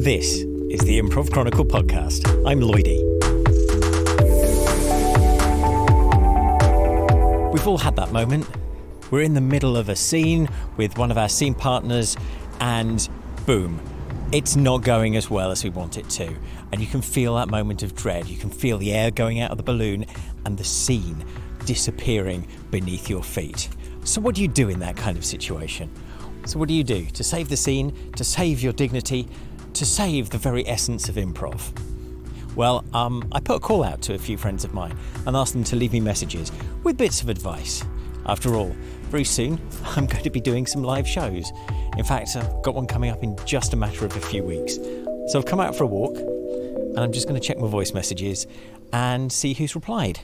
This is the Improv Chronicle Podcast. I'm Lloydie. We've all had that moment. We're in the middle of a scene with one of our scene partners and boom, it's not going as well as we want it to. And you can feel that moment of dread. You can feel the air going out of the balloon and the scene disappearing beneath your feet. So what do you do in that kind of situation? So what do you do to save the scene, to save your dignity, to save the very essence of improv? Well, I put a call out to a few friends of mine and asked them to leave me messages with bits of advice. After all, very soon I'm going to be doing some live shows. In fact, I've got one coming up in just a matter of a few weeks. So I've come out for a walk and I'm just going to check my voice messages and see who's replied.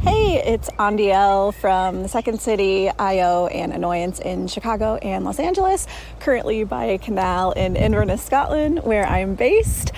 Hey, it's Andel from the Second City, IO, and Annoyance in Chicago and Los Angeles, currently by a canal in Inverness, Scotland, where I'm based.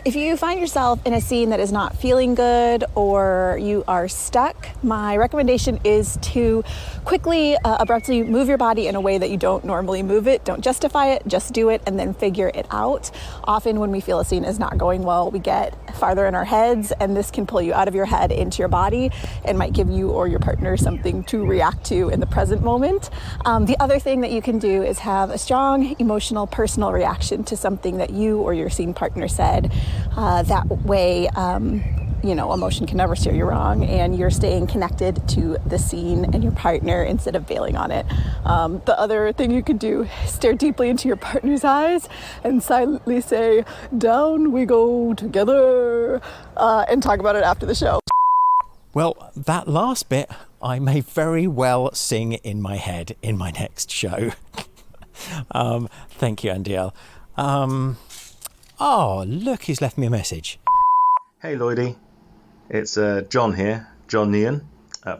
If you find yourself in a scene that is not feeling good or you are stuck, my recommendation is to quickly, abruptly move your body in a way that you don't normally move it. Don't justify it, just do it and then figure it out. Often when we feel a scene is not going well, we get farther in our heads, and this can pull you out of your head into your body and might give you or your partner something to react to in the present moment. The other thing that you can do is have a strong emotional personal reaction to something that you or your scene partner said. That way, emotion can never steer you wrong, and you're staying connected to the scene and your partner instead of bailing on it. The other thing you can do is stare deeply into your partner's eyes and silently say, "Down we go together," and talk about it after the show. Well, that last bit I may very well sing in my head in my next show. Thank you, Andel. Look who's left me a message. Hey Lloydie, it's John here, John Nean,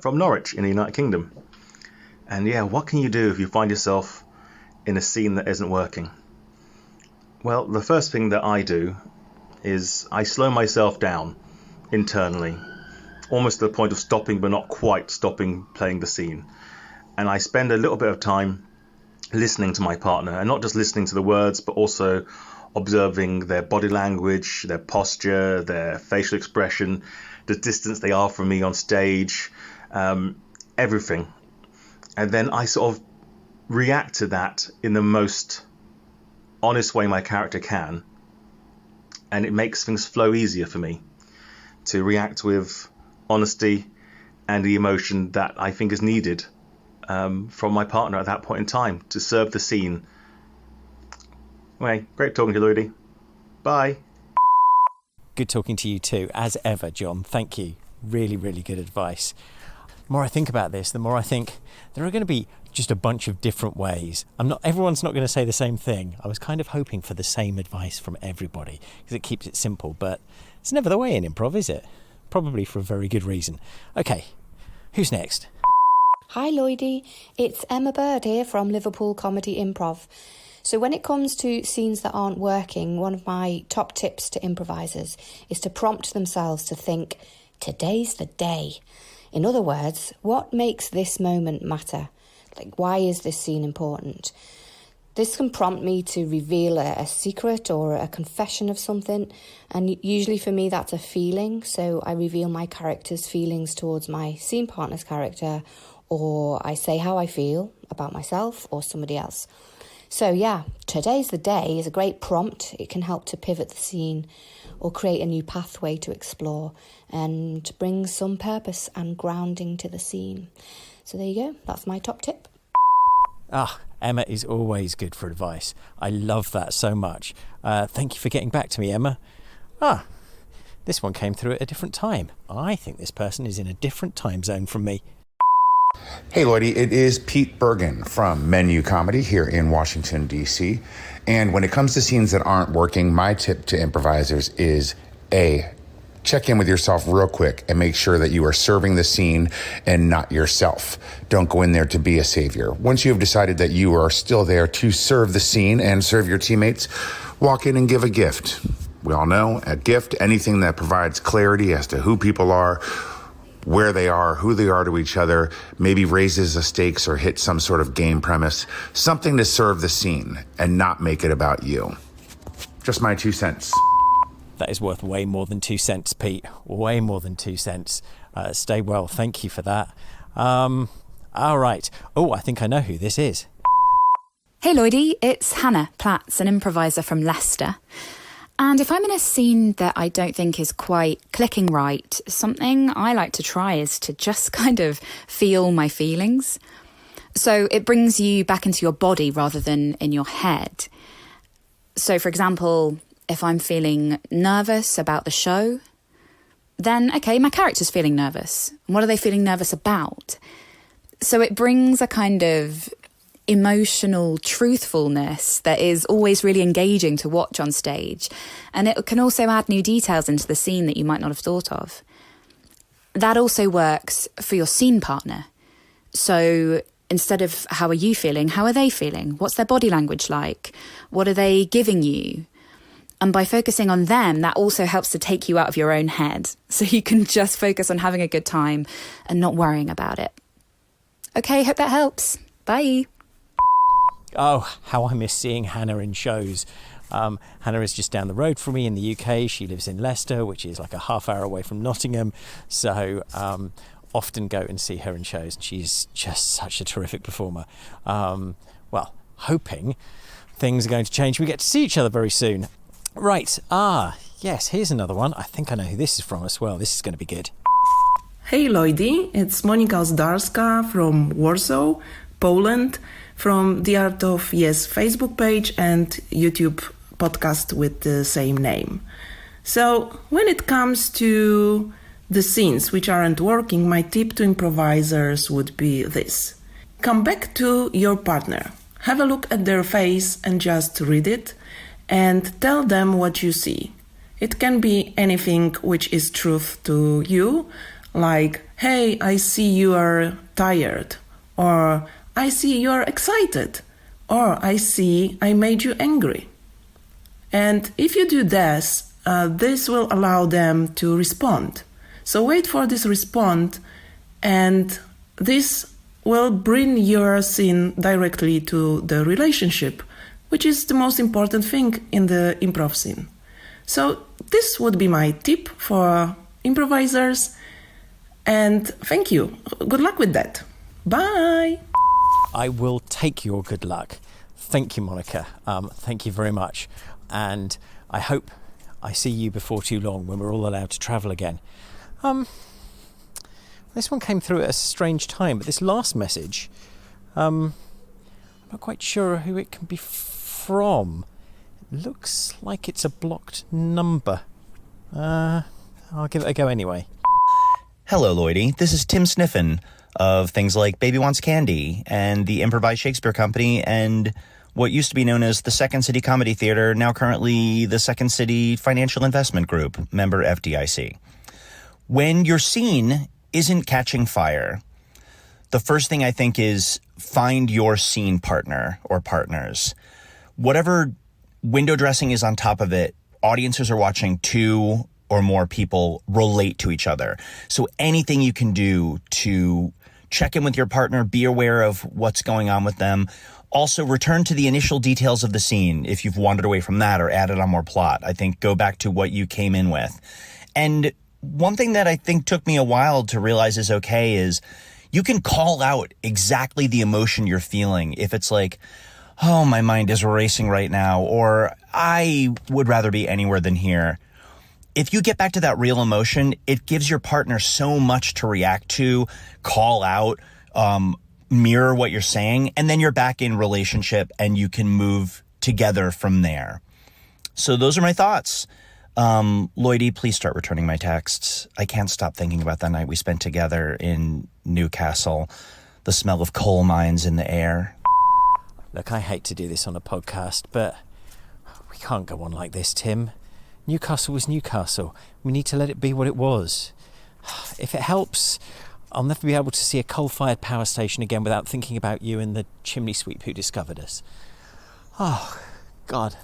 from Norwich in the United Kingdom. And yeah, what can you do if you find yourself in a scene that isn't working? Well, the first thing that I do is I slow myself down internally, almost to the point of stopping but not quite stopping playing the scene. And I spend a little bit of time listening to my partner, and not just listening to the words, but also observing their body language, their posture, their facial expression, the distance they are from me on stage, everything. And then I sort of react to that in the most honest way my character can. And it makes things flow easier for me to react with honesty and the emotion that I think is needed from my partner at that point in time to serve the scene. Anyway, great talking to you, Lloydie. Bye. Good talking to you too, as ever, John. Thank you. Really, really good advice. The more I think about this, the more I think there are going to be just a bunch of different ways. Everyone's not going to say the same thing. I was kind of hoping for the same advice from everybody because it keeps it simple, but it's never the way in improv, is it? Probably for a very good reason. Okay, who's next? Hi Lloydie, it's Emma Bird here from Liverpool Comedy Improv. So when it comes to scenes that aren't working, one of my top tips to improvisers is to prompt themselves to think, today's the day. In other words, what makes this moment matter? Like, why is this scene important? This can prompt me to reveal a secret or a confession of something, and usually for me that's a feeling, so I reveal my character's feelings towards my scene partner's character, or I say how I feel about myself or somebody else. So yeah, today's the day is a great prompt. It can help to pivot the scene or create a new pathway to explore and bring some purpose and grounding to the scene. So there you go, that's my top tip. Emma is always good for advice. I love that so much. Thank you for getting back to me, Emma. This one came through at a different time. I think this person is in a different time zone from me. Hey Lloydie, it is Pete Bergen from Menu Comedy here in Washington, D.C. And when it comes to scenes that aren't working, my tip to improvisers is A, check in with yourself real quick and make sure that you are serving the scene and not yourself. Don't go in there to be a savior. Once you have decided that you are still there to serve the scene and serve your teammates, walk in and give a gift. We all know a gift, anything that provides clarity as to who people are, where they are, who they are to each other, maybe raises the stakes or hits some sort of game premise, something to serve the scene and not make it about you. Just my 2 cents. That is worth way more than 2 cents, Pete. Way more than 2 cents. Stay well. Thank you for that. All right. Oh, I think I know who this is. Hey Lloydie, it's Hannah Platts, an improviser from Leicester. And if I'm in a scene that I don't think is quite clicking right, something I like to try is to just kind of feel my feelings. So it brings you back into your body rather than in your head. So for example, if I'm feeling nervous about the show, then, okay, my character's feeling nervous. And what are they feeling nervous about? So it brings a kind of emotional truthfulness that is always really engaging to watch on stage. And it can also add new details into the scene that you might not have thought of. That also works for your scene partner. So instead of how are you feeling, how are they feeling? What's their body language like? What are they giving you? And by focusing on them, that also helps to take you out of your own head. So you can just focus on having a good time and not worrying about it. Okay, hope that helps. Bye. Oh, how I miss seeing Hannah in shows. Hannah is just down the road from me in the UK. She lives in Leicester, which is like a half hour away from Nottingham. So often go and see her in shows. And she's just such a terrific performer. Well, hoping things are going to change. We get to see each other very soon. Right. Yes, here's another one. I think I know who this is from as well. This is going to be good. Hey Lloydie, it's Monika Ozdarska from Warsaw, Poland, from the Art of Yes Facebook page and YouTube podcast with the same name. So when it comes to the scenes which aren't working, my tip to improvisers would be this. Come back to your partner, have a look at their face and just read it and tell them what you see. It can be anything which is truth to you, like, hey, I see you are tired, or I see you are excited, or I see I made you angry. And if you do this, this will allow them to respond. So wait for this response, and this will bring your scene directly to the relationship, which is the most important thing in the improv scene. So this would be my tip for improvisers, and thank you. Good luck with that. Bye! I will take your good luck. Thank you, Monica. Thank you very much. And I hope I see you before too long when we're all allowed to travel again. This one came through at a strange time, but this last message, I'm not quite sure who it can be from. It looks like it's a blocked number. I'll give it a go anyway. Hello, Lloydie. This is Tim Sniffen of things like Baby Wants Candy and the Improvised Shakespeare Company and what used to be known as the Second City Comedy Theater, now currently the Second City Financial Investment Group, member FDIC. When your scene isn't catching fire, the first thing I think is find your scene partner or partners. Whatever window dressing is on top of it, audiences are watching 2 or more people relate to each other. So anything you can do to check in with your partner, be aware of what's going on with them. Also, return to the initial details of the scene if you've wandered away from that or added on more plot. I think go back to what you came in with. And one thing that I think took me a while to realize is okay is you can call out exactly the emotion you're feeling. If it's like, oh, my mind is racing right now, or I would rather be anywhere than here. If you get back to that real emotion, it gives your partner so much to react to, call out, mirror what you're saying, and then you're back in relationship and you can move together from there. So those are my thoughts. Lloydie, please start returning my texts. I can't stop thinking about that night we spent together in Newcastle, the smell of coal mines in the air. Look, I hate to do this on a podcast, but we can't go on like this, Tim. Newcastle was Newcastle. We need to let it be what it was. If it helps, I'll never be able to see a coal-fired power station again without thinking about you and the chimney sweep who discovered us. Oh, God.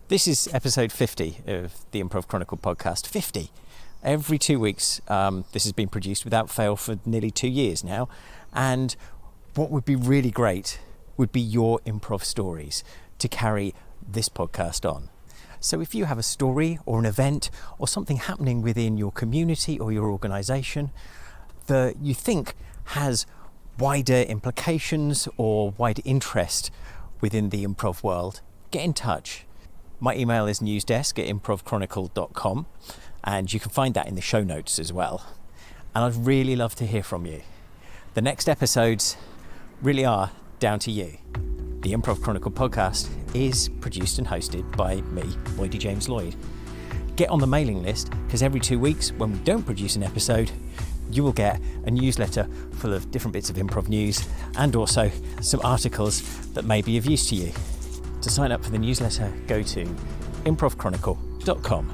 This is episode 50 of the Improv Chronicle Podcast. 50. Every 2 weeks, this has been produced without fail for nearly 2 years now. And what would be really great would be your improv stories to carry this podcast on. So if you have a story or an event or something happening within your community or your organisation that you think has wider implications or wider interest within the improv world, get in touch. My email is newsdesk@improvchronicle.com, and you can find that in the show notes as well. And I'd really love to hear from you. The next episodes really are down to you. The Improv Chronicle Podcast is produced and hosted by me, Lloydie James Lloyd. Get on the mailing list, because every 2 weeks, when we don't produce an episode, you will get a newsletter full of different bits of improv news and also some articles that may be of use to you. To sign up for the newsletter, go to improvchronicle.com.